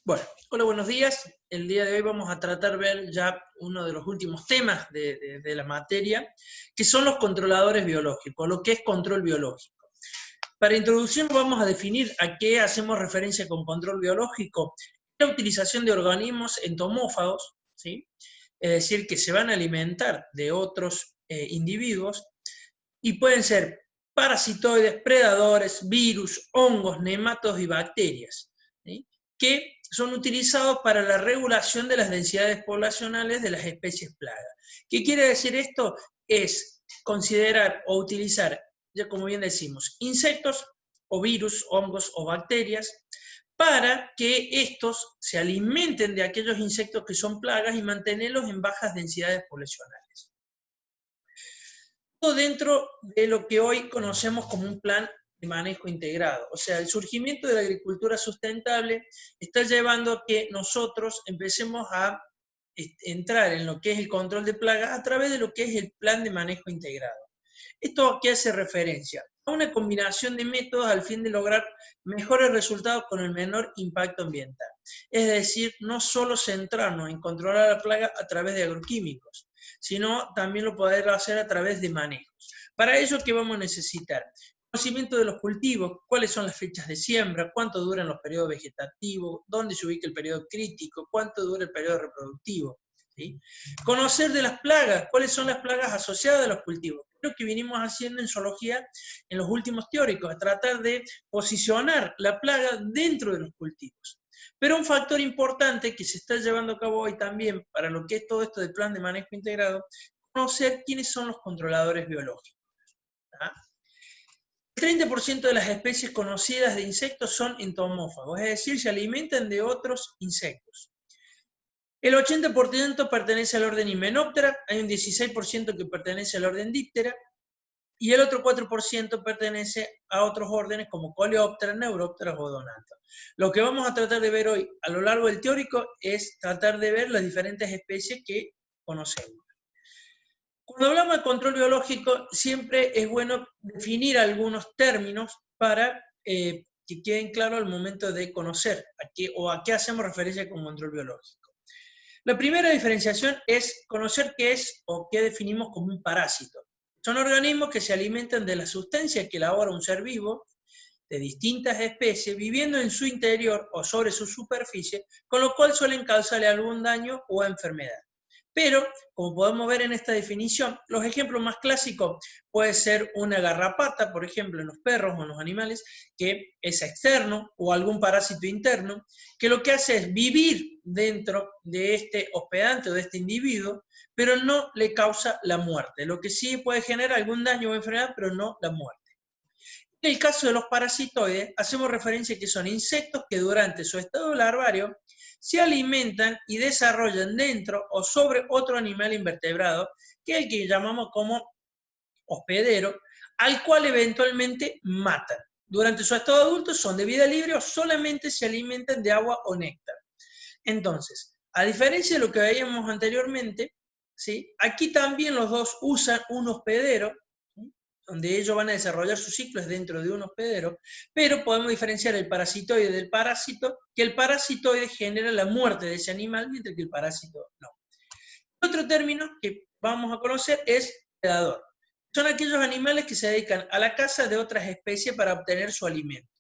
Bueno, hola, buenos días. El día de hoy vamos a tratar ver ya uno de los últimos temas de la materia, que son los controladores biológicos, lo que es control biológico. Para introducción vamos a definir a qué hacemos referencia con control biológico. La utilización de organismos entomófagos, ¿sí? Es decir, que se van a alimentar de otros individuos, y pueden ser parasitoides, predadores, virus, hongos, nematos y bacterias, ¿sí? Que son utilizados para la regulación de las densidades poblacionales de las especies plagas. ¿Qué quiere decir esto? Es considerar o utilizar, ya como bien decimos, insectos o virus, hongos o bacterias, para que estos se alimenten de aquellos insectos que son plagas y mantenerlos en bajas densidades poblacionales. Todo dentro de lo que hoy conocemos como un plan de manejo integrado. O sea, el surgimiento de la agricultura sustentable está llevando a que nosotros empecemos a entrar en lo que es el control de plagas a través de lo que es el plan de manejo integrado. ¿Esto a qué hace referencia? A una combinación de métodos al fin de lograr mejores resultados con el menor impacto ambiental. Es decir, no solo centrarnos en controlar la plaga a través de agroquímicos, sino también lo poder hacer a través de manejos. Para ello, ¿qué vamos a necesitar? Conocimiento de los cultivos, cuáles son las fechas de siembra, cuánto duran los periodos vegetativos, dónde se ubica el periodo crítico, cuánto dura el periodo reproductivo. ¿Sí? Conocer de las plagas, cuáles son las plagas asociadas a los cultivos. Lo que vinimos haciendo en zoología en los últimos teóricos, tratar de posicionar la plaga dentro de los cultivos. Pero un factor importante que se está llevando a cabo hoy también para lo que es todo esto del plan de manejo integrado, conocer quiénes son los controladores biológicos. ¿Ah? El 30% de las especies conocidas de insectos son entomófagos, es decir, se alimentan de otros insectos. El 80% pertenece al orden Hymenoptera, hay un 16% que pertenece al orden Diptera, y el otro 4% pertenece a otros órdenes como Coleóptera, Neuróptera o Odonata. Lo que vamos a tratar de ver hoy a lo largo del teórico es tratar de ver las diferentes especies que conocemos. Cuando hablamos de control biológico, siempre es bueno definir algunos términos para que queden claros al momento de conocer a qué hacemos referencia con control biológico. La primera diferenciación es conocer qué es o qué definimos como un parásito. Son organismos que se alimentan de las sustancias que elabora un ser vivo de distintas especies, viviendo en su interior o sobre su superficie, con lo cual suelen causarle algún daño o enfermedad. Pero, como podemos ver en esta definición, los ejemplos más clásicos puede ser una garrapata, por ejemplo, en los perros o en los animales, que es externo, o algún parásito interno, que lo que hace es vivir dentro de este hospedante o de este individuo, pero no le causa la muerte. Lo que sí puede generar algún daño o enfermedad, pero no la muerte. En el caso de los parasitoides, hacemos referencia a que son insectos que durante su estado larvario se alimentan y desarrollan dentro o sobre otro animal invertebrado, que es el que llamamos como hospedero, al cual eventualmente matan. Durante su estado adulto son de vida libre o solamente se alimentan de agua o néctar. Entonces, a diferencia de lo que veíamos anteriormente, ¿sí? Aquí también los dos usan un hospedero, ¿sí? Donde ellos van a desarrollar sus ciclos dentro de un hospedero, pero podemos diferenciar el parasitoide del parásito, que el parasitoide genera la muerte de ese animal, mientras que el parásito no. Otro término que vamos a conocer es predador. Son aquellos animales que se dedican a la caza de otras especies para obtener su alimento,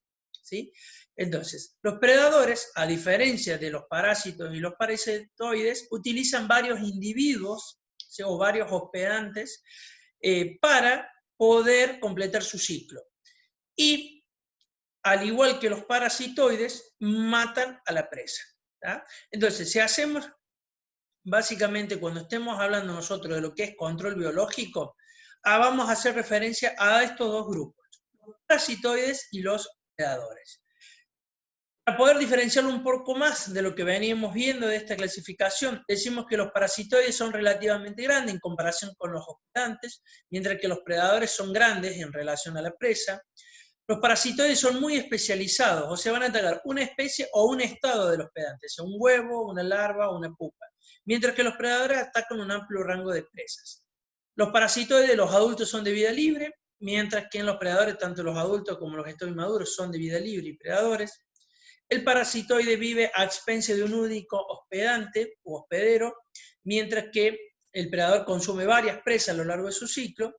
¿sí? Entonces, los predadores, a diferencia de los parásitos y los parasitoides, utilizan varios individuos, ¿sí? O varios hospedantes para poder completar su ciclo. Y, al igual que los parasitoides, matan a la presa. ¿tá? Entonces, si hacemos, básicamente, cuando estemos hablando nosotros de lo que es control biológico, vamos a hacer referencia a estos dos grupos, los parasitoides y los predadores. Para poder diferenciarlo un poco más de lo que veníamos viendo de esta clasificación, decimos que los parasitoides son relativamente grandes en comparación con los hospedantes, mientras que los predadores son grandes en relación a la presa. Los parasitoides son muy especializados, o sea, van a atacar una especie o un estado del hospedante, sea un huevo, una larva o una pupa, mientras que los predadores atacan un amplio rango de presas. Los parasitoides de los adultos son de vida libre, mientras que en los predadores, tanto los adultos como los estadios maduros son de vida libre y predadores. El parasitoide vive a expensas de un único hospedante u hospedero, mientras que el predador consume varias presas a lo largo de su ciclo,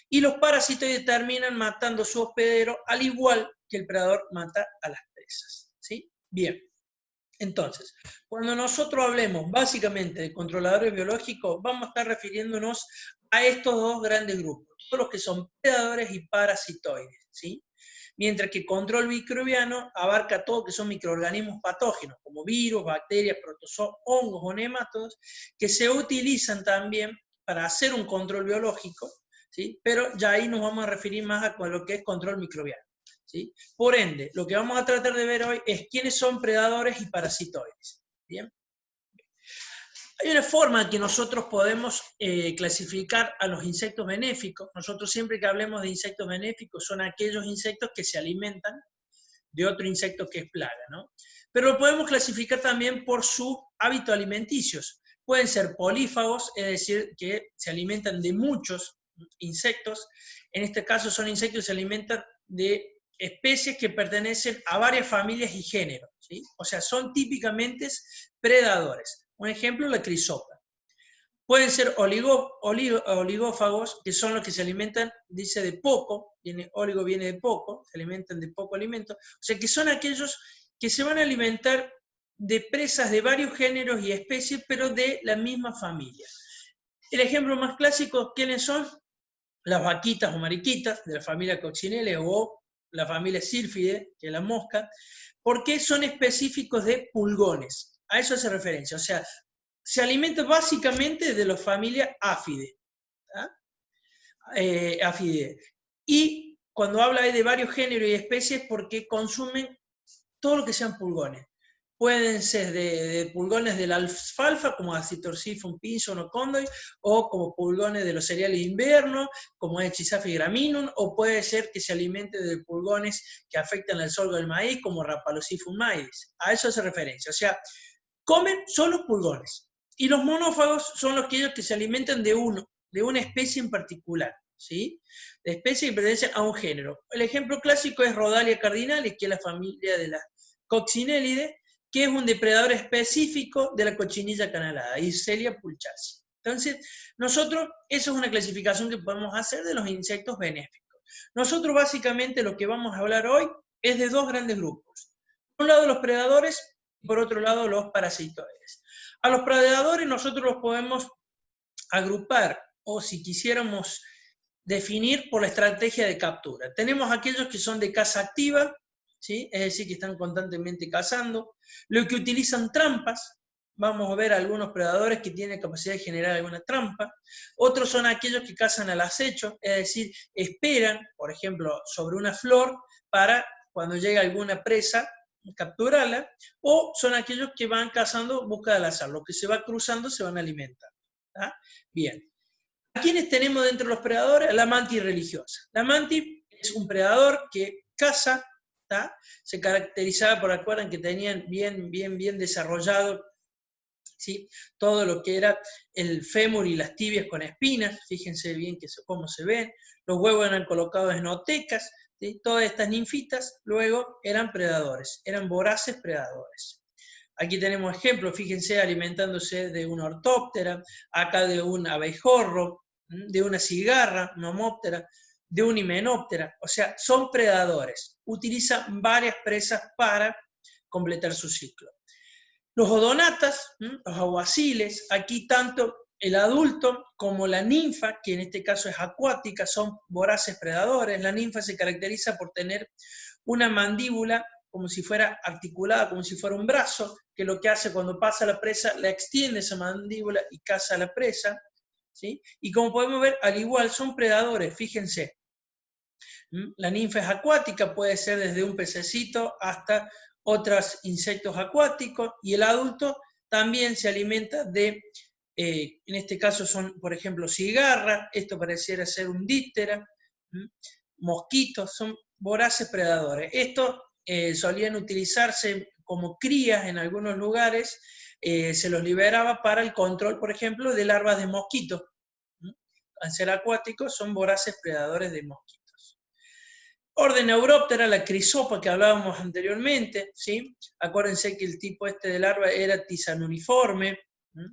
y los parasitoides terminan matando a su hospedero, al igual que el predador mata a las presas. ¿Sí? Bien. Entonces, cuando nosotros hablemos básicamente de controladores biológicos, vamos a estar refiriéndonos a estos dos grandes grupos, todos los que son predadores y parasitoides, ¿sí? Mientras que control microbiano abarca todo lo que son microorganismos patógenos, como virus, bacterias, protozoos, hongos o nemátodos, que se utilizan también para hacer un control biológico, ¿sí? Pero ya ahí nos vamos a referir más a lo que es control microbiano. ¿Sí? Por ende, lo que vamos a tratar de ver hoy es quiénes son predadores y parasitoides. ¿Bien? Hay una forma en que nosotros podemos clasificar a los insectos benéficos. Nosotros siempre que hablemos de insectos benéficos son aquellos insectos que se alimentan de otro insecto que es plaga, ¿no? Pero lo podemos clasificar también por su hábito alimenticios. Pueden ser polífagos, es decir, que se alimentan de muchos insectos. En este caso son insectos que se alimentan de especies que pertenecen a varias familias y géneros, ¿sí? O sea, son típicamente predadores. Un ejemplo, la crisopa. Pueden ser oligófagos, que son los que se alimentan, dice, de poco, oligo viene de poco, se alimentan de poco alimento, o sea que son aquellos que se van a alimentar de presas de varios géneros y especies, pero de la misma familia. El ejemplo más clásico, ¿quiénes son? Las vaquitas o mariquitas, de la familia Coccinelle, o la familia Sylphidae, que es la mosca, porque son específicos de pulgones. A eso hace referencia, o sea, se alimenta básicamente de la familia Aphidae. Aphidae. Y cuando habla de varios géneros y especies, porque consumen todo lo que sean pulgones. Pueden ser de pulgones de la alfalfa, como Acetorsifum pinson o condoy, o como pulgones de los cereales de invierno, como es Chisaphis graminum, o puede ser que se alimente de pulgones que afectan al sorgo del maíz, como Rhapalosifum maidis. A eso hace referencia. O sea, comen solo pulgones. Y los monófagos son aquellos que se alimentan de una especie en particular, ¿sí? De especies que pertenecen a un género. El ejemplo clásico es Rhodalia cardinalis, que es la familia de las Coccinellidae, que es un depredador específico de la cochinilla canalada, Isselia pulchacea. Entonces, nosotros, eso es una clasificación que podemos hacer de los insectos benéficos. Nosotros básicamente lo que vamos a hablar hoy es de dos grandes grupos. Por un lado los predadores, y por otro lado los parasitoides. A los predadores nosotros los podemos agrupar, o si quisiéramos definir, por la estrategia de captura. Tenemos aquellos que son de caza activa, ¿sí? Es decir, que están constantemente cazando, los que utilizan trampas. Vamos a ver algunos predadores que tienen capacidad de generar alguna trampa. Otros son aquellos que cazan al acecho, es decir, esperan, por ejemplo, sobre una flor para cuando llega alguna presa, capturarla, o son aquellos que van cazando en busca del azar. Lo que se va cruzando se van a alimentar. ¿Tá? Bien. ¿A quiénes tenemos dentro de los predadores? La mantis religiosa. La mantis es un predador que caza, ¿tá? Se caracterizaba por, acuerdan, que tenían bien desarrollado, ¿sí? Todo lo que era el fémur y las tibias con espinas, fíjense bien cómo se ven, los huevos eran colocados en otecas, ¿sí? Todas estas ninfitas luego eran predadores, eran voraces predadores. Aquí tenemos ejemplos, fíjense, alimentándose de una ortóptera, acá de un abejorro, de una cigarra, una homóptera, de una himenóptera, o sea, son predadores, utilizan varias presas para completar su ciclo. Los odonatas, los aguaciles, aquí tanto el adulto como la ninfa, que en este caso es acuática, son voraces predadores. La ninfa se caracteriza por tener una mandíbula como si fuera articulada, como si fuera un brazo, que lo que hace cuando pasa la presa, la extiende esa mandíbula y caza a la presa, ¿sí? Y como podemos ver, al igual son predadores, fíjense. La ninfa es acuática, puede ser desde un pececito hasta otros insectos acuáticos, y el adulto también se alimenta de, en este caso son, por ejemplo, cigarra, esto pareciera ser un díptera, mosquitos, son voraces predadores. Estos solían utilizarse como crías en algunos lugares, se los liberaba para el control, por ejemplo, de larvas de mosquitos. Al ser acuáticos, son voraces predadores de mosquitos. Orden Neuróptera, la crisopa que hablábamos anteriormente, ¿sí? Acuérdense que el tipo este de larva era tisanuniforme,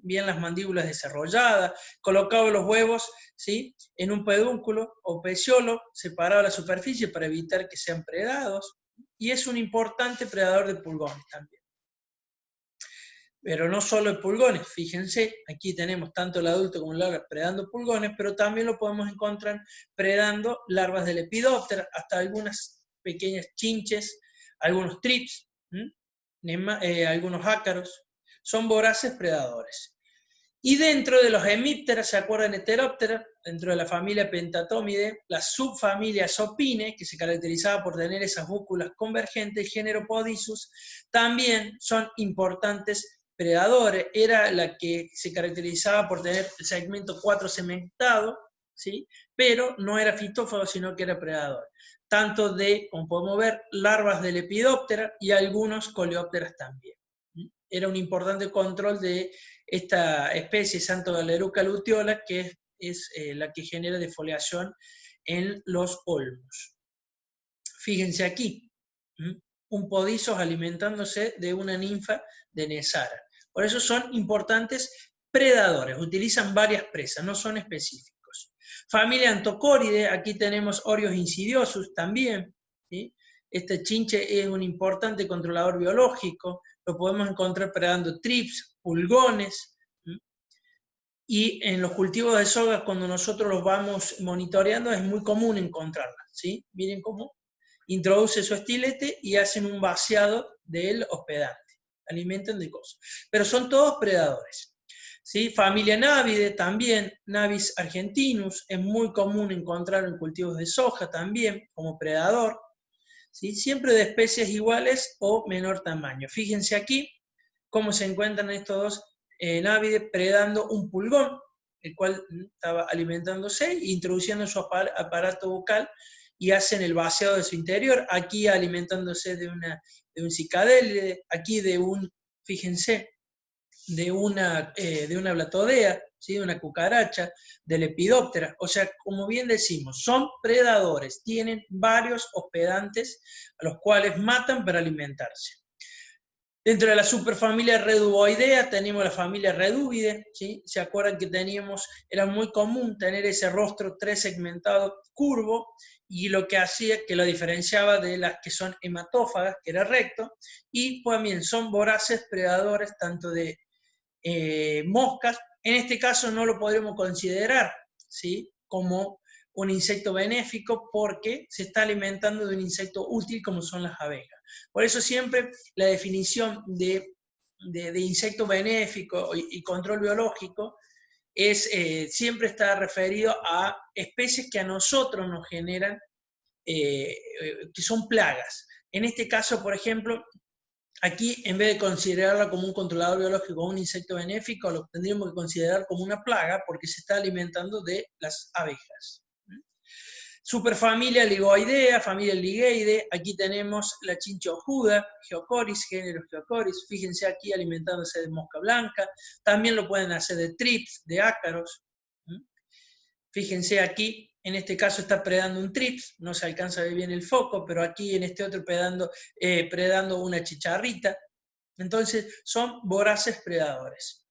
bien las mandíbulas desarrolladas, colocaba los huevos, ¿sí? En un pedúnculo o peciolo, separaba la superficie para evitar que sean predados, y es un importante predador de pulgones también. Pero no solo de pulgones, fíjense, aquí tenemos tanto el adulto como el larva predando pulgones, pero también lo podemos encontrar predando larvas de Lepidoptera, hasta algunas pequeñas chinches, algunos trips, algunos ácaros, son voraces predadores. Y dentro de los hemípteras, ¿se acuerdan? Heteróptera, dentro de la familia Pentatómide, la subfamilia Sopine, que se caracterizaba por tener esas búculas convergentes, el género Podyzus, también son importantes predadores. Era la que se caracterizaba por tener el segmento 4 segmentado, ¿sí? Pero no era fitófago, sino que era predador. Tanto de, como podemos ver, larvas de Lepidoptera y algunos coleópteras también. Era un importante control de esta especie Xanthogaleruca luteola, que es la que genera defoliación en los olmos. Fíjense aquí, un Podyzus alimentándose de una ninfa de Nesara. Por eso son importantes predadores, utilizan varias presas, no son específicos. Familia Anthochoridae, aquí tenemos Orios insidiosus también, ¿sí? Este chinche es un importante controlador biológico, lo podemos encontrar predando trips, pulgones, y en los cultivos de sogas, cuando nosotros los vamos monitoreando, es muy común encontrarlas, ¿sí? Miren cómo introduce su estilete y hacen un vaciado del hospedante, alimentan de cosas. Pero son todos predadores, ¿sí? Familia Navide también, Navis argentinus, es muy común encontrar en cultivos de soja también como predador, ¿sí? Siempre de especies iguales o menor tamaño. Fíjense aquí cómo se encuentran estos dos Navide predando un pulgón, el cual estaba alimentándose e introduciendo su aparato bucal y hacen el vaciado de su interior, aquí alimentándose de un cicadélide, aquí de un, fíjense, de una blatodea, ¿sí? De una cucaracha, de Lepidoptera. O sea, como bien decimos, son predadores, tienen varios hospedantes a los cuales matan para alimentarse. Dentro de la superfamilia Reduboidea tenemos la familia Reduvide, ¿sí? ¿Se acuerdan que era muy común tener ese rostro tres segmentado curvo, y lo que hacía que lo diferenciaba de las que son hematófagas, que era recto, y pues bien, son voraces predadores tanto de moscas. En este caso no lo podremos considerar, ¿sí? Como un insecto benéfico, porque se está alimentando de un insecto útil como son las abejas. Por eso siempre la definición de insecto benéfico y control biológico siempre está referido a especies que a nosotros nos generan, que son plagas. En este caso, por ejemplo, aquí, en vez de considerarla como un controlador biológico o un insecto benéfico, lo tendríamos que considerar como una plaga porque se está alimentando de las abejas. Superfamilia Ligoidea, familia Ligeide, aquí tenemos la chinchojuda, Geocoris, género Geocoris, fíjense aquí alimentándose de mosca blanca, también lo pueden hacer de trips, de ácaros. Fíjense aquí, en este caso está predando un trips, no se alcanza a ver bien el foco, pero aquí en este otro predando una chicharrita. Entonces son voraces predadores.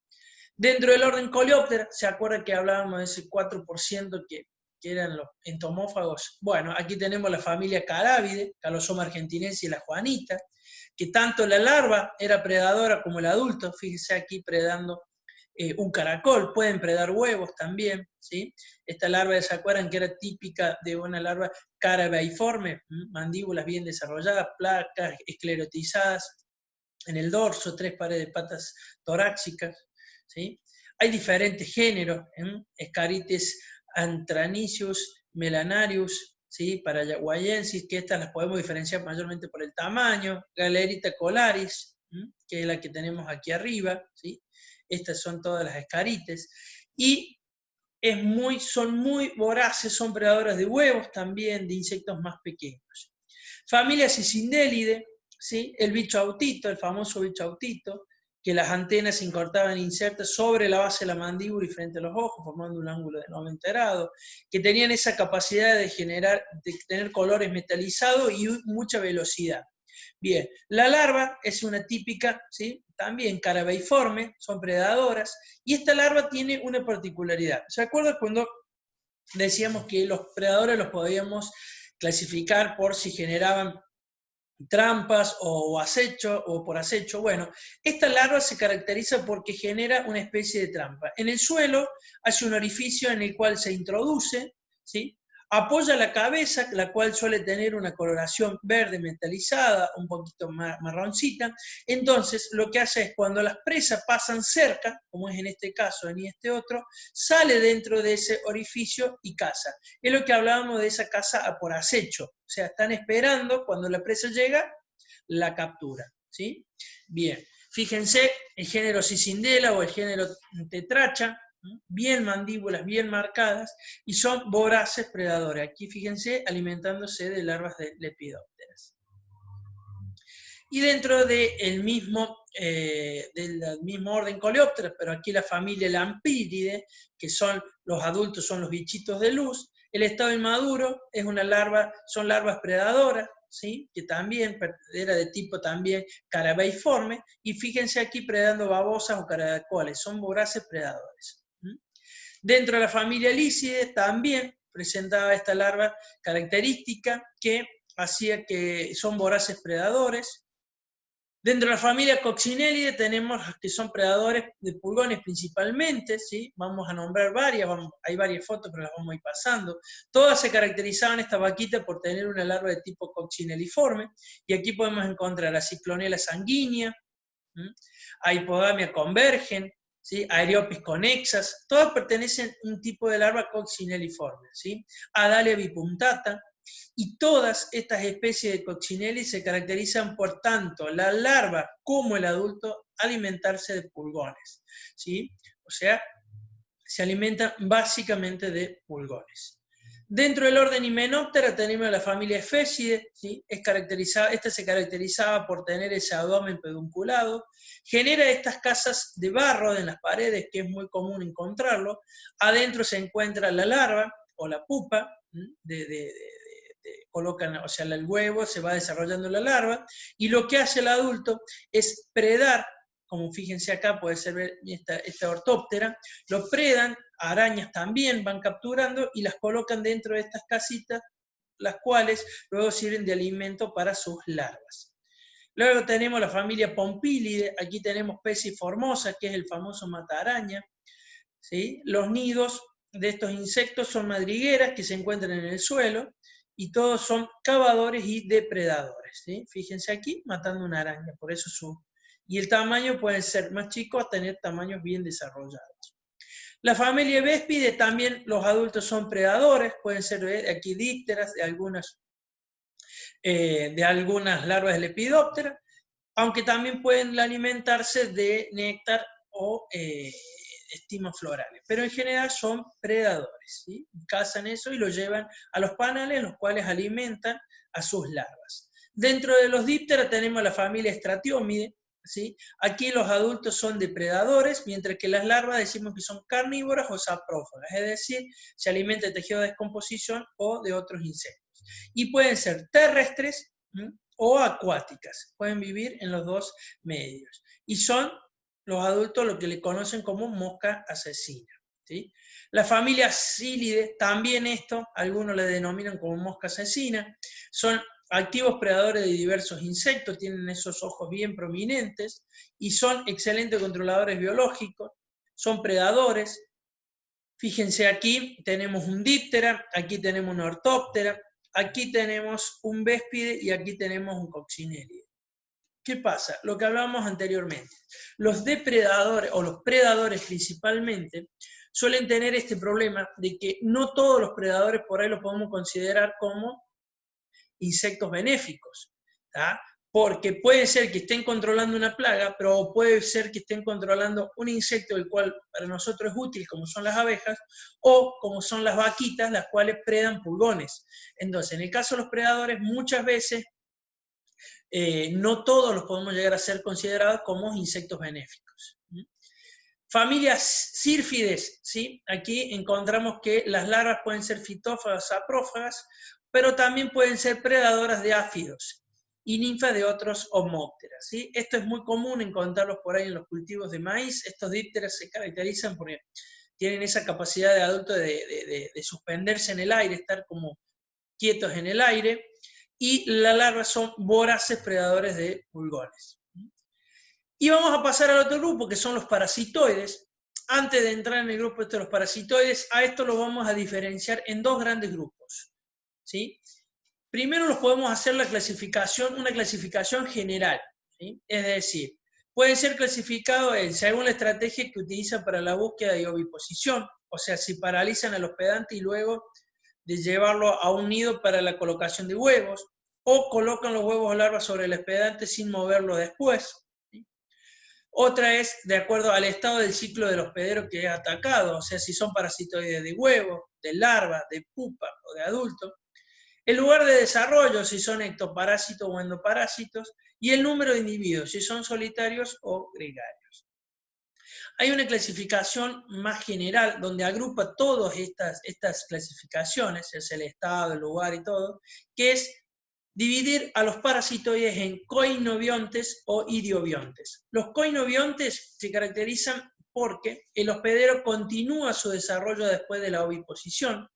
Dentro del orden Coleóptera, ¿se acuerdan que hablábamos de ese 4% que eran los entomófagos? Bueno, aquí tenemos la familia Carávide, Calosoma argentinense y la juanita, que tanto la larva era predadora como el adulto, fíjense aquí predando un caracol, pueden predar huevos también, ¿sí? Esta larva, ¿se acuerdan que era típica de una larva carabeiforme? Mandíbulas bien desarrolladas, placas esclerotizadas en el dorso, 3 pares de patas torácicas, ¿sí? Hay diferentes géneros, Escarites antranicius, melanarius, ¿sí? Paraguayensis, que estas las podemos diferenciar mayormente por el tamaño, Galerita colaris, que es la que tenemos aquí arriba, ¿sí? Estas son todas las escarites, y son muy voraces, son predadores de huevos también, de insectos más pequeños. Familia Cicindélide, ¿sí? El bicho autito, el famoso bicho autito, que las antenas se incortaban insertas sobre la base de la mandíbula y frente a los ojos, formando un ángulo de 90 grados, que tenían esa capacidad de tener colores metalizados y mucha velocidad. Bien, la larva es una típica, ¿sí? También carabeiforme, son predadoras, y esta larva tiene una particularidad. ¿Se acuerdan cuando decíamos que los predadores los podíamos clasificar por si generaban trampas o acecho o por acecho? Bueno, esta larva se caracteriza porque genera una especie de trampa. En el suelo hace un orificio en el cual se introduce, ¿sí? Apoya la cabeza, la cual suele tener una coloración verde metalizada, un poquito marroncita. Entonces, lo que hace es cuando las presas pasan cerca, como es en este caso y este otro, sale dentro de ese orificio y caza. Es lo que hablábamos de esa caza por acecho. O sea, están esperando, cuando la presa llega, la captura, ¿sí? Bien, fíjense el género Cicindela o el género Tetracha, bien mandíbulas, bien marcadas, y son voraces predadores. Aquí fíjense, alimentándose de larvas de lepidópteras. Y dentro del mismo orden Coleóptera, pero aquí la familia Lampyridae, que son los adultos, son los bichitos de luz. El estado inmaduro es son larvas predadoras, ¿sí? Que también era de tipo también carabeiforme, y fíjense aquí predando babosas o caracoles, son voraces predadores. Dentro de la familia Lícidae también presentaba esta larva característica que hacía que son voraces predadores. Dentro de la familia Coccinellidae tenemos que son predadores de pulgones principalmente, ¿sí? Vamos a nombrar varias, hay varias fotos, pero las vamos a ir pasando. Todas se caracterizaban, esta vaquita, por tener una larva de tipo coccinelliforme, y aquí podemos encontrar a Cyclonella sanguínea, a Hipogamia convergen, ¿sí? A Eriopis conexas, todas pertenecen a un tipo de larva coccinelliforme, ¿sí? A Dalia bipunctata. Y todas estas especies de Coccinelli se caracterizan por tanto la larva como el adulto alimentarse de pulgones, ¿sí? O sea, se alimentan básicamente de pulgones. Dentro del orden Hymenoptera tenemos la familia Ephesidae, ¿sí? Esta se caracterizaba por tener ese abdomen pedunculado, genera estas casas de barro en las paredes, que es muy común encontrarlo. Adentro se encuentra la larva o la pupa, colocan, o sea, el huevo, se va desarrollando la larva, y lo que hace el adulto es predar, como fíjense acá, puede ser esta ortóptera, lo predan, arañas también van capturando y las colocan dentro de estas casitas, las cuales luego sirven de alimento para sus larvas. Luego tenemos la familia Pompilidae, aquí tenemos Pesiformosa, que es el famoso mataaraña, ¿sí? Los nidos de estos insectos son madrigueras que se encuentran en el suelo, y todos son cavadores y depredadores, ¿sí? Fíjense aquí, matando una araña, por eso y el tamaño puede ser más chico a tener tamaños bien desarrollados. La familia Véspide también, los adultos son predadores, pueden ser aquí dípteras de algunas larvas de Lepidoptera, aunque también pueden alimentarse de néctar o estigmas florales, pero en general son predadores, ¿sí? Cazan eso y lo llevan a los panales, los cuales alimentan a sus larvas. Dentro de los dípteras tenemos la familia Stratiomide, ¿sí? Aquí los adultos son depredadores, mientras que las larvas decimos que son carnívoras o saprófagas, es decir, se alimentan de tejido de descomposición o de otros insectos. Y pueden ser terrestres o acuáticas, pueden vivir en los dos medios. Y son los adultos lo que le conocen como mosca asesina, ¿sí? La familia Psyllidae, también algunos le denominan como mosca asesina, son activos predadores de diversos insectos, tienen esos ojos bien prominentes, y son excelentes controladores biológicos, son predadores. Fíjense aquí, tenemos un díptera, aquí tenemos una ortóptera, aquí tenemos un véspide y aquí tenemos un coccinellidae. ¿Qué pasa? Lo que hablábamos anteriormente. Los depredadores, o los predadores principalmente, suelen tener este problema de que no todos los predadores por ahí los podemos considerar como insectos benéficos, ¿tá? Porque puede ser que estén controlando una plaga, pero puede ser que estén controlando un insecto el cual para nosotros es útil, como son las abejas, o como son las vaquitas, las cuales predan pulgones. Entonces, en el caso de los predadores, muchas veces no todos los podemos llegar a ser considerados como insectos benéficos. Familias sírfides, ¿sí? Aquí encontramos que las larvas pueden ser fitófagas, saprófagas, pero también pueden ser predadoras de áfidos y ninfas de otros homópteras, ¿sí? Esto es muy común encontrarlos por ahí en los cultivos de maíz. Estos dípteros se caracterizan porque tienen esa capacidad de adulto de suspenderse en el aire, estar como quietos en el aire, y las larvas son voraces predadores de pulgones. Y vamos a pasar al otro grupo, que son los parasitoides. Antes de entrar en el grupo de los parasitoides, a esto lo vamos a diferenciar en dos grandes grupos, ¿sí? Primero los podemos hacer una clasificación general, ¿sí? Es decir, pueden ser clasificados según la estrategia que utilizan para la búsqueda de oviposición, o sea, si paralizan al hospedante y luego de llevarlo a un nido para la colocación de huevos, o colocan los huevos o larvas sobre el hospedante sin moverlo después. Otra es de acuerdo al estado del ciclo del hospedero que es atacado, o sea, si son parasitoides de huevo, de larva, de pupa o de adulto, el lugar de desarrollo, si son ectoparásitos o endoparásitos, y el número de individuos, si son solitarios o gregarios. Hay una clasificación más general donde agrupa todas estas clasificaciones, es el estado, el lugar y todo, que es dividir a los parasitoides en coinobiontes o idiobiontes. Los coinobiontes se caracterizan porque el hospedero continúa su desarrollo después de la oviposición,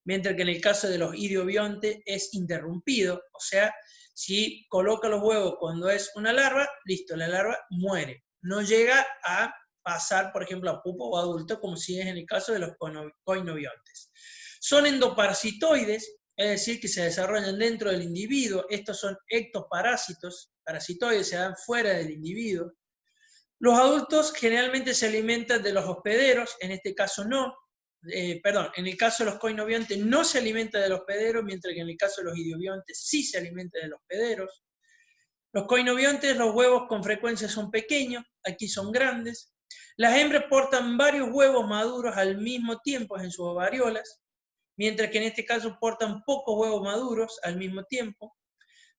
mientras que en el caso de los idiobiontes es interrumpido, o sea, si coloca los huevos cuando es una larva, listo, la larva muere. No llega a pasar, por ejemplo, a pupa o adulto, como si es en el caso de los coinobiontes. Son endoparasitoides, es decir, que se desarrollan dentro del individuo. Estos son ectoparásitos, parasitoides, se dan fuera del individuo. Los adultos generalmente se alimentan de los hospederos, en este caso no. En el caso de los coinobiontes no se alimenta de los hospederos, mientras que en el caso de los idiobiontes sí se alimenta de los hospederos. Los coinobiontes, los huevos con frecuencia son pequeños, aquí son grandes. Las hembras portan varios huevos maduros al mismo tiempo en sus ovariolas, mientras que en este caso portan pocos huevos maduros al mismo tiempo.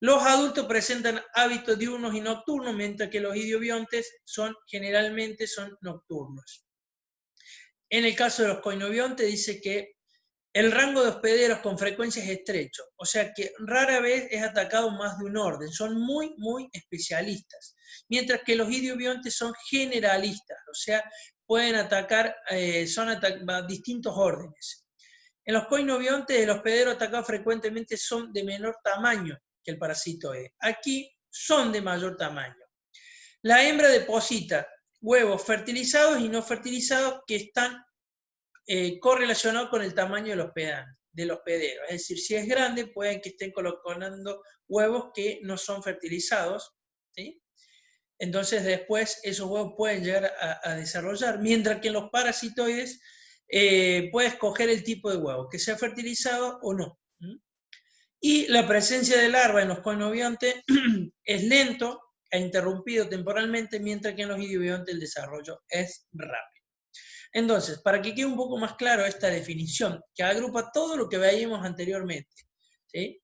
Los adultos presentan hábitos diurnos y nocturnos, mientras que los idiobiontes generalmente son nocturnos. En el caso de los coinobiontes dice que el rango de hospederos con frecuencia es estrecho, o sea que rara vez es atacado más de un orden, son muy, muy especialistas, mientras que los idiobiontes son generalistas, o sea, pueden atacar, distintos órdenes. En los coinobiontes, el hospedero atacado frecuentemente son de menor tamaño que el parasitoide. Aquí son de mayor tamaño. La hembra deposita huevos fertilizados y no fertilizados que están correlacionados con el tamaño del hospedero. Es decir, si es grande, pueden que estén colocando huevos que no son fertilizados, ¿sí? Entonces después esos huevos pueden llegar a desarrollar, mientras que en los parasitoides puede escoger el tipo de huevo, que sea fertilizado o no. Y la presencia de larva en los coinobiontes es lento e interrumpido temporalmente, mientras que en los idiobiontes el desarrollo es rápido. Entonces, para que quede un poco más claro esta definición, que agrupa todo lo que veíamos anteriormente, ¿sí?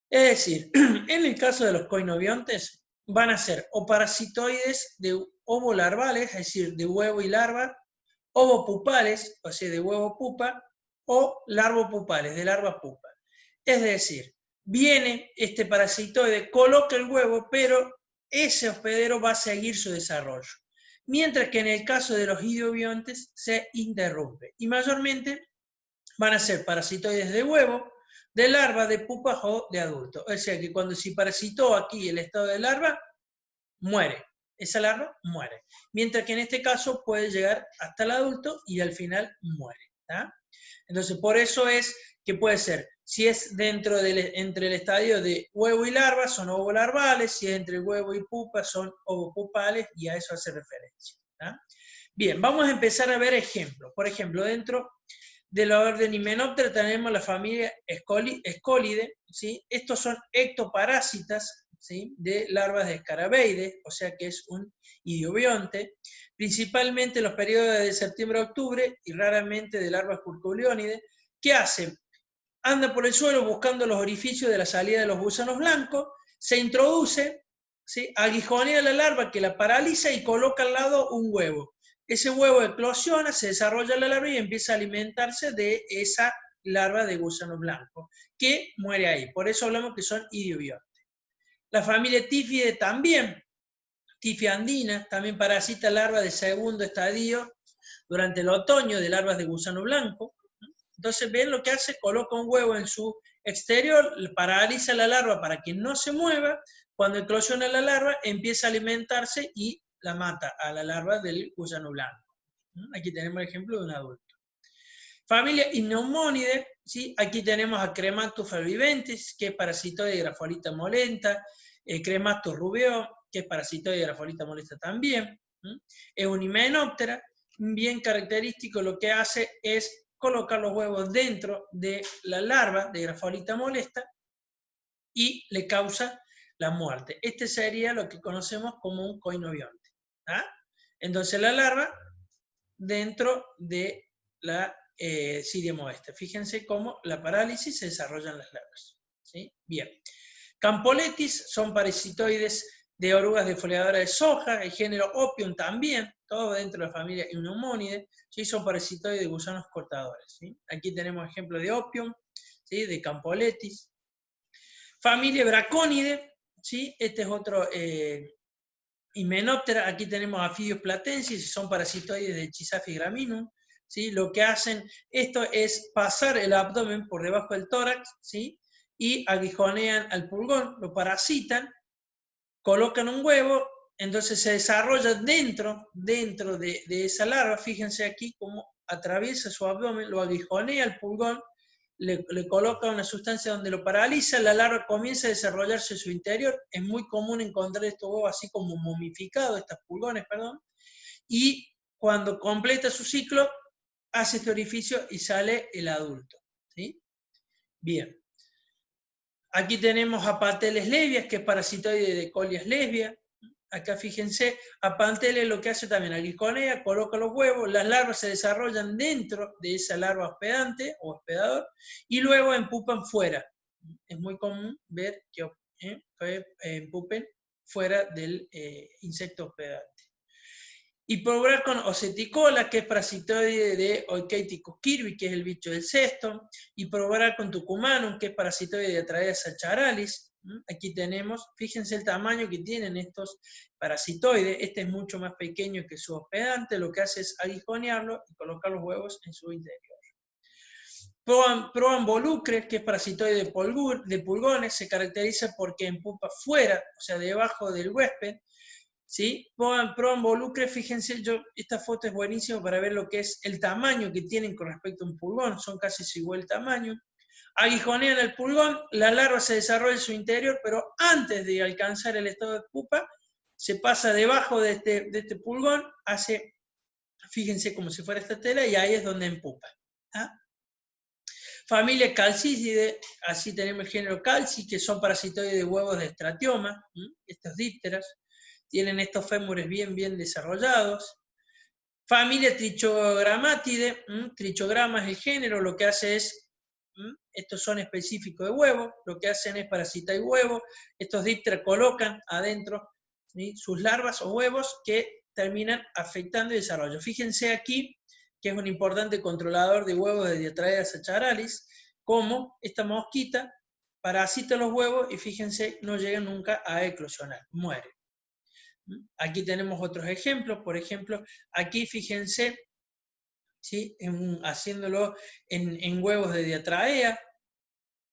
Es decir, en el caso de los coinobiontes, van a ser o parasitoides de ovolarvales, es decir, de huevo y larva, ovopupales, o sea, de huevo pupa, o larvopupales, de larva pupa. Es decir, viene este parasitoide, coloca el huevo, pero ese hospedero va a seguir su desarrollo. Mientras que en el caso de los idiobiontes se interrumpe. Y mayormente van a ser parasitoides de huevo, de larva, de pupa o de adulto. O sea que cuando se parasitó aquí el estado de larva, muere. Esa larva muere. Mientras que en este caso puede llegar hasta el adulto y al final muere. ¿tá? Entonces, por eso es que puede ser, si es entre el estadio de huevo y larva, son ovolarvales, si es entre huevo y pupa, son ovopupales, y a eso hace referencia. ¿tá? Bien, vamos a empezar a ver ejemplos. Por ejemplo, dentro de la orden Hymenoptera tenemos la familia Escolidae, ¿sí? Estos son ectoparásitas, ¿sí? De larvas de escarabeides, o sea que es un idiobionte, principalmente en los periodos de septiembre a octubre y raramente de larvas curculionidae. ¿Qué hacen? Andan por el suelo buscando los orificios de la salida de los gusanos blancos, se introduce, ¿sí? Aguijonea la larva que la paraliza y coloca al lado un huevo. Ese huevo eclosiona, se desarrolla la larva y empieza a alimentarse de esa larva de gusano blanco, que muere ahí. Por eso hablamos que son idiobiontes. La familia Tífide también, Tifia andina, también parasita larvas de segundo estadio durante el otoño de larvas de gusano blanco. Entonces, ven lo que hace, coloca un huevo en su exterior, paraliza la larva para que no se mueva. Cuando eclosiona la larva, empieza a alimentarse y la mata a la larva del gusano blanco. Aquí tenemos el ejemplo de un adulto. Familia Ineumónide, ¿sí? Aquí tenemos a Crematus falviventes, que es parasitoide de Grafolita molenta, Crematus rubeo, que es parasitoide de Grafolita molesta también. Es un himenóptera, bien característico, lo que hace es colocar los huevos dentro de la larva de Grafolita molesta y le causa la muerte. Este sería lo que conocemos como un coinobionte. Entonces la larva dentro de la Cidia modesta. Fíjense cómo la parálisis se desarrollan las larvas. ¿Sí? Bien. Campoletis son parasitoides de orugas defoliadoras de soja, el género Opium también, todo dentro de la familia Ineumónide, ¿sí? Son parasitoides de gusanos cortadores. ¿Sí? Aquí tenemos ejemplos de Opium, ¿sí? De Campoletis. Familia Bracónide, ¿sí? Este es otro himenóptera. Aquí tenemos Aphidios platensis, son parasitoides de Chisaphis graminum. ¿Sí? Lo que hacen esto es pasar el abdomen por debajo del tórax, ¿sí? Y aguijonean al pulgón, lo parasitan, colocan un huevo, entonces se desarrolla dentro de esa larva. Fíjense aquí cómo atraviesa su abdomen, lo aguijonea al pulgón, le coloca una sustancia donde lo paraliza, la larva comienza a desarrollarse en su interior. Es muy común encontrar estos huevos así como momificados, estos pulgones, perdón, y cuando completa su ciclo, hace este orificio y sale el adulto. ¿Sí? Bien. Aquí tenemos a Panteles lesbias, que es parasitoide de Colias lesbia. Acá fíjense, a Panteles lo que hace también, aguijonea, coloca los huevos, las larvas se desarrollan dentro de esa larva hospedante o hospedador y luego empupan fuera. Es muy común ver que empupen fuera del insecto hospedante. Y probar con Oceticola, que es parasitoide de Oikeiticus kirby, que es el bicho del cesto, y probar con Tucumanum, que es parasitoide de Atraea sacharalis. Aquí tenemos, fíjense el tamaño que tienen estos parasitoides. Este es mucho más pequeño que su hospedante, lo que hace es aguijonearlo y colocar los huevos en su interior. Proamvolucre, que es parasitoide de pulgones, se caracteriza porque empupa fuera, o sea, debajo del huésped. ¿Sí? Proamvolucre, fíjense, esta foto es buenísima para ver lo que es el tamaño que tienen con respecto a un pulgón, son casi igual tamaño. Aguijonean el pulgón, la larva se desarrolla en su interior, pero antes de alcanzar el estado de pupa, se pasa debajo de este pulgón, hace, fíjense como si fuera esta tela, y ahí es donde empupa. Familia Calcícide, así tenemos el género Calci, que son parasitoides de huevos de estratioma, estos dípteras. Tienen estos fémures bien desarrollados. Familia Trichogrammatide, Trichograma es el género, lo que hace es, estos son específicos de huevo, lo que hacen es parasitar el huevo, estos dípteras colocan adentro, ¿sí? Sus larvas o huevos que terminan afectando el desarrollo. Fíjense aquí que es un importante controlador de huevos de Diatraea sacharalis, como esta mosquita parasita los huevos y fíjense, no llegan nunca a eclosionar, mueren. Aquí tenemos otros ejemplos, por ejemplo, aquí fíjense, ¿sí? Haciéndolo en huevos de Diatraea,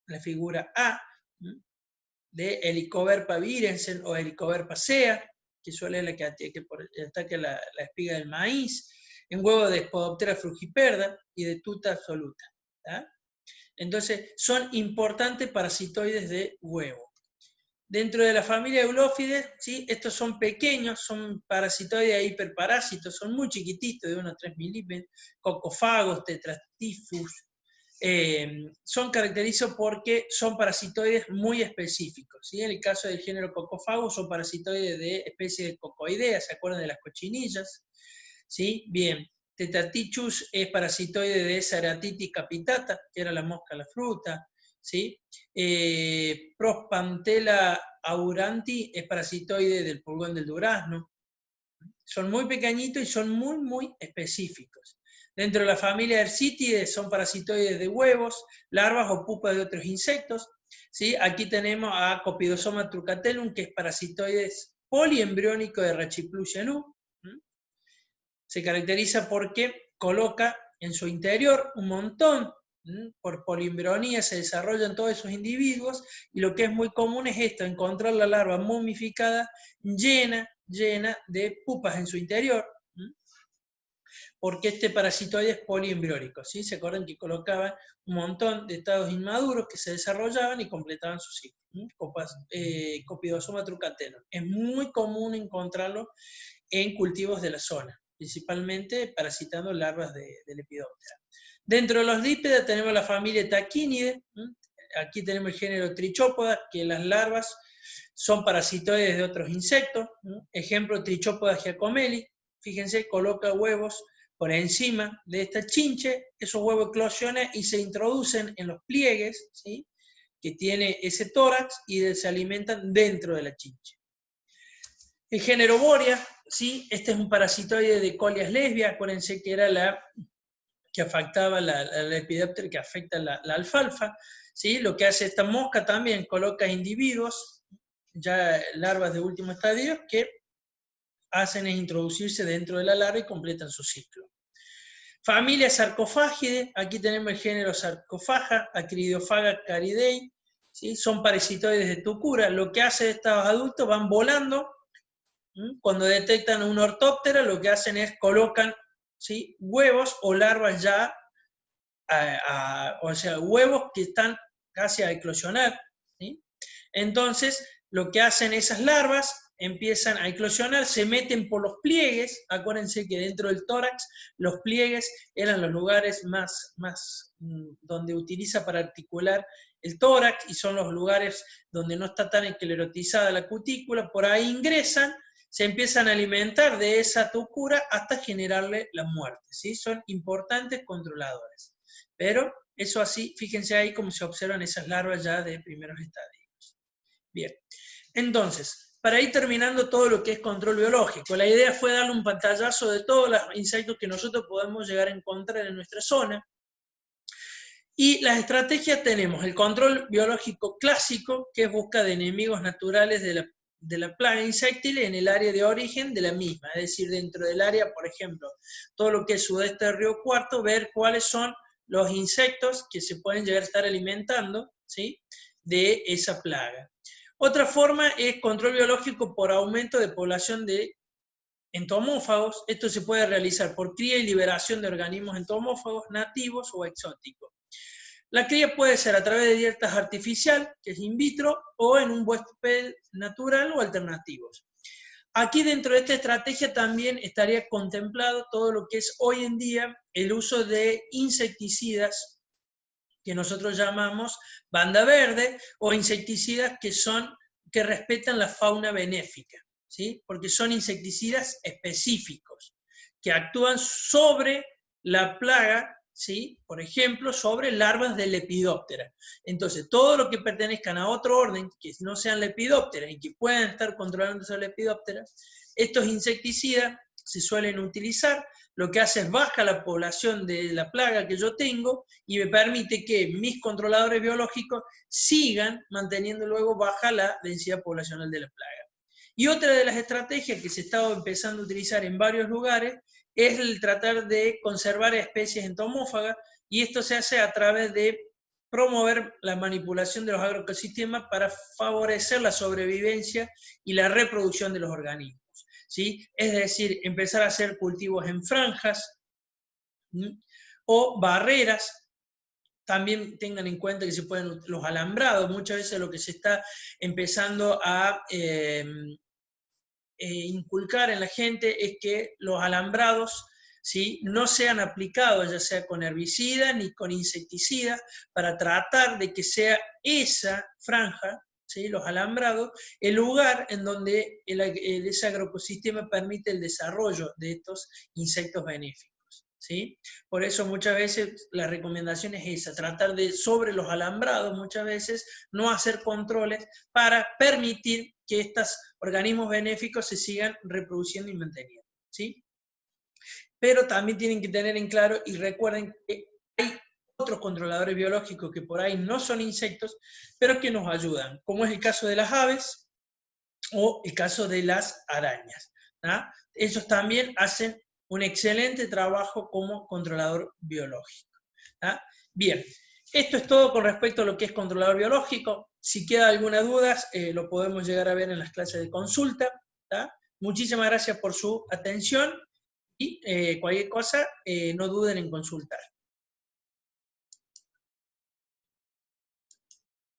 la figura A, de Helicoverpa virensen o Helicoverpa sea, que suele la que ataca la espiga del maíz, en huevos de Spodoptera frugiperda y de Tuta absoluta. ¿tá? Entonces, son importantes parasitoides de huevo. Dentro de la familia Eulófides, ¿sí? Estos son pequeños, son parasitoides hiperparásitos, son muy chiquititos, de unos 3 milímetros, cocofagos, tetratifus. Son caracterizados porque son parasitoides muy específicos. ¿sí? En el caso del género Cocofagus, son parasitoides de especies de cocoideas, ¿se acuerdan de las cochinillas? ¿Sí? Bien. Tetatichus es parasitoide de Ceratitis capitata, que era la mosca a la fruta. ¿sí? Prospantella auranti es parasitoide del pulgón del durazno. Son muy pequeñitos y son muy, muy específicos. Dentro de la familia Hercítides son parasitoides de huevos, larvas o pupas de otros insectos. ¿Sí? Aquí tenemos a Copidosoma trucatellum, que es parasitoide poliembriónico de Rachiplusia nu. Se caracteriza porque coloca en su interior un montón, por poliembrionía se desarrollan todos esos individuos, y lo que es muy común es esto, encontrar la larva momificada llena de pupas en su interior, porque este parasitoide es poliembriónico, ¿sí? Se acuerdan que colocaban un montón de estados inmaduros que se desarrollaban y completaban su ciclo. Copidosoma trucatellum. Es muy común encontrarlo en cultivos de la zona, principalmente parasitando larvas de Lepidoptera. Dentro de los lípidos tenemos la familia Tachinidae. Aquí tenemos el género Trichopoda, que las larvas son parasitoides de otros insectos. Ejemplo, Trichopoda giacomelli. Fíjense, coloca huevos por encima de esta chinche, esos huevos eclosionan y se introducen en los pliegues, ¿sí? Que tiene ese tórax, y se alimentan dentro de la chinche. El género Borea, ¿sí? Este es un parasitoide de Colias lesbia, acuérdense que era la que afectaba la Lepidoptera, que afecta la alfalfa, ¿sí? Lo que hace esta mosca también, coloca individuos, ya larvas de último estadio, que hacen es introducirse dentro de la larva y completan su ciclo. Familia Sarcophagidae, aquí tenemos el género Sarcophaga, Acridiofaga caridei, ¿sí? Son parasitoides de tucura. Lo que hacen estos adultos, van volando, cuando detectan una ortóptera, lo que hacen es colocan, ¿sí? Huevos o larvas ya, o sea, huevos que están casi a eclosionar, ¿sí? Entonces, lo que hacen esas larvas, empiezan a eclosionar, se meten por los pliegues. Acuérdense que dentro del tórax los pliegues eran los lugares más donde utiliza para articular el tórax, y son los lugares donde no está tan esclerotizada la cutícula. Por ahí ingresan, se empiezan a alimentar de esa tucura hasta generarle la muerte, ¿sí? Son importantes controladores. Pero eso así, fíjense ahí cómo se observan esas larvas ya de primeros estadios. Bien, entonces, para ir terminando todo lo que es control biológico, la idea fue darle un pantallazo de todos los insectos que nosotros podemos llegar a encontrar en nuestra zona. Y las estrategias tenemos el control biológico clásico, que es busca de enemigos naturales de la plaga insectil en el área de origen de la misma, es decir, dentro del área, por ejemplo, todo lo que es sudeste del Río Cuarto, ver cuáles son los insectos que se pueden llegar a estar alimentando, ¿sí?, de esa plaga. Otra forma es control biológico por aumento de población de entomófagos. Esto se puede realizar por cría y liberación de organismos entomófagos nativos o exóticos. La cría puede ser a través de dietas artificial, que es in vitro, o en un huésped natural o alternativos. Aquí dentro de esta estrategia también estaría contemplado todo lo que es hoy en día el uso de insecticidas, que nosotros llamamos banda verde, o insecticidas que respetan la fauna benéfica, ¿sí? Porque son insecticidas específicos, que actúan sobre la plaga, ¿sí? Por ejemplo, sobre larvas de Lepidoptera. Entonces, todo lo que pertenezcan a otro orden, que no sean Lepidoptera y que puedan estar controlando esa Lepidoptera, estos insecticidas se suelen utilizar. Lo que hace es baja la población de la plaga que yo tengo y me permite que mis controladores biológicos sigan manteniendo luego baja la densidad poblacional de la plaga. Y otra de las estrategias que se está empezando a utilizar en varios lugares es el tratar de conservar especies entomófagas, y esto se hace a través de promover la manipulación de los agroecosistemas para favorecer la sobrevivencia y la reproducción de los organismos, ¿sí? Es decir, empezar a hacer cultivos en franjas, o barreras. También tengan en cuenta que se pueden los alambrados. Muchas veces lo que se está empezando a inculcar en la gente es que los alambrados, ¿sí?, no sean aplicados ya sea con herbicidas ni con insecticidas, para tratar de que sea esa franja, ¿sí?, los alambrados, el lugar en donde ese agroecosistema permite el desarrollo de estos insectos benéficos. ¿sí? Por eso muchas veces la recomendación es esa, tratar de, sobre los alambrados muchas veces, no hacer controles para permitir que estos organismos benéficos se sigan reproduciendo y manteniendo, ¿sí? Pero también tienen que tener en claro y recuerden que hay otros controladores biológicos que por ahí no son insectos, pero que nos ayudan, como es el caso de las aves o el caso de las arañas. ¿tá? Ellos también hacen un excelente trabajo como controlador biológico. ¿tá? Bien, esto es todo con respecto a lo que es controlador biológico. Si queda alguna duda, lo podemos llegar a ver en las clases de consulta. ¿tá? Muchísimas gracias por su atención y cualquier cosa, no duden en consultar.